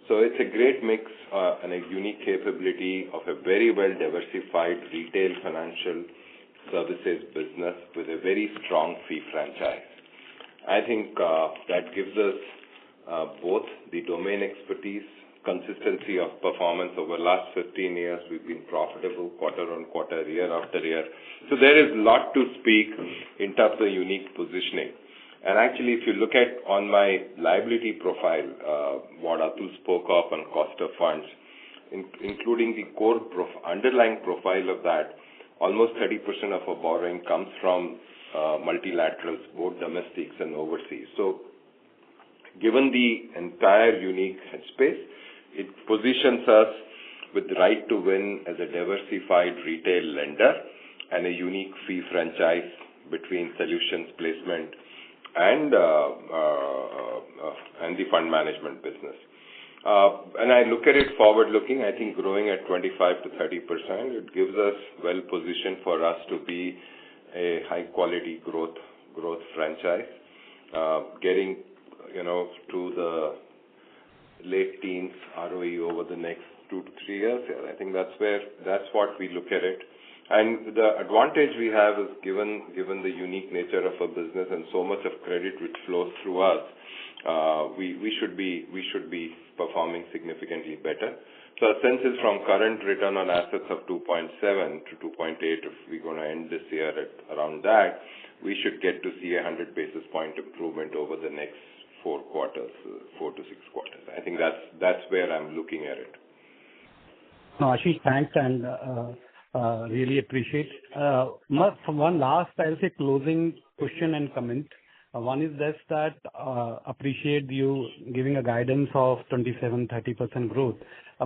So it's a great mix and a unique capability of a very well-diversified retail financial services business with a very strong fee franchise. I think that gives us both the domain expertise, consistency of performance. Over the last 15 years, we've been profitable quarter on quarter, year after year. So there is a lot to speak in terms of unique positioning. And actually, if you look at on my liability profile, what Atul spoke of on cost of funds, including the core underlying profile of that, almost 30% of our borrowing comes from multilaterals, both domestics and overseas. So given the entire unique headspace, it positions us with the right to win as a diversified retail lender and a unique fee franchise between solutions placement and the fund management business. And I look at it forward-looking, I think growing at 25 to 30%, it gives us well positioned for us to be a high-quality growth franchise, getting to the late teens ROE over the next 2 to 3 years. I think that's what we look at it. And the advantage we have is given the unique nature of our business and so much of credit which flows through us, we should be performing significantly better. So our sense is from current return on assets of 2.7 to 2.8, if we're going to end this year at around that, we should get to see a 100 basis point improvement over the next 4 to 6 quarters. I think that's where I'm looking at it. No, Ashish, thanks, and really appreciate. One last, I'll say, closing question and comment. One is this, that appreciate you giving a guidance of 27-30% growth.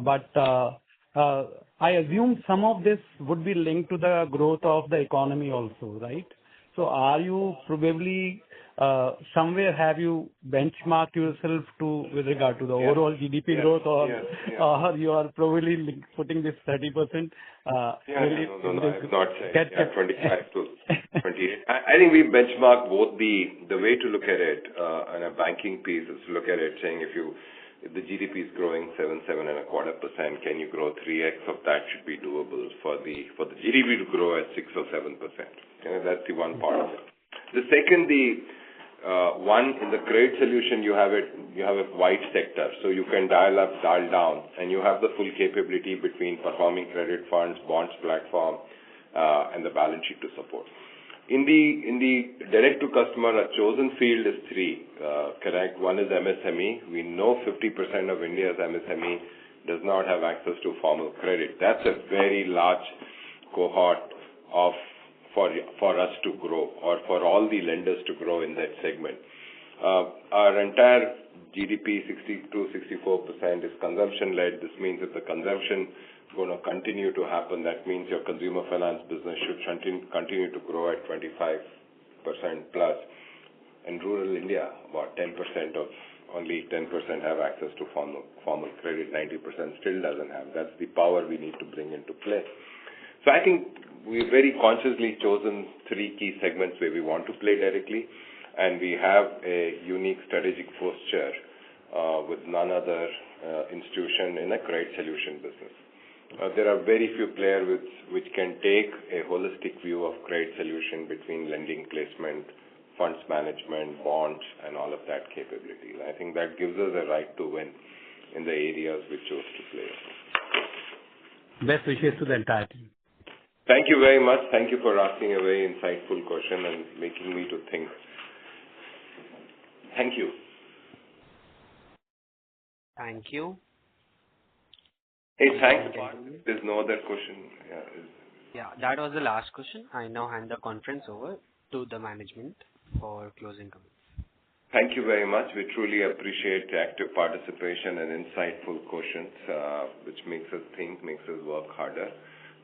But I assume some of this would be linked to the growth of the economy also, right? So are you probably somewhere have you benchmarked yourself to with regard to the overall GDP growth, or you are probably putting this 30%? No, I've not said 25 to 28. I think we benchmark both the way to look at it on a banking piece is to look at it saying if the GDP is growing 7.25%, can you grow 3x of that should be doable for the GDP to grow at 6 or 7%. That's the one part of it. The second, one in the credit solution, you have a wide sector, so you can dial up, dial down, and you have the full capability between performing credit funds, bonds platform, and the balance sheet to support. In the direct to customer, a chosen field is 3, correct? One is MSME. We know 50% of India's MSME does not have access to formal credit. That's a very large cohort for us to grow, or for all the lenders to grow in that segment. Our entire GDP, 60-64% is consumption-led. This means if the consumption is going to continue to happen, that means your consumer finance business should continue to grow at 25% plus. In rural India, about 10% of only 10% have access to formal credit. 90% still doesn't have. That's the power we need to bring into play. So I think we've very consciously chosen 3 key segments where we want to play directly, and we have a unique strategic posture with none other institution in a credit solution business. There are very few players which can take a holistic view of credit solution between lending placement, funds management, bonds, and all of that capability. I think that gives us a right to win in the areas we chose to play. Best wishes to the entire team. Thank you very much. Thank you for asking a very insightful question and making me to think. Thank you. Thank you. Hey, thanks. There's no other question. Yeah, that was the last question. I now hand the conference over to the management for closing comments. Thank you very much. We truly appreciate the active participation and insightful questions, which makes us think, makes us work harder.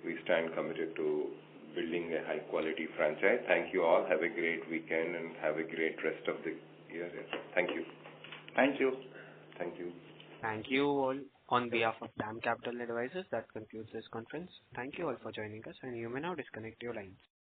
We stand committed to building a high-quality franchise. Thank you all. Have a great weekend and have a great rest of the year. Thank you. Thank you. Thank you. Thank you all. On behalf of DAM Capital Advisors, that concludes this conference. Thank you all for joining us, and you may now disconnect your lines.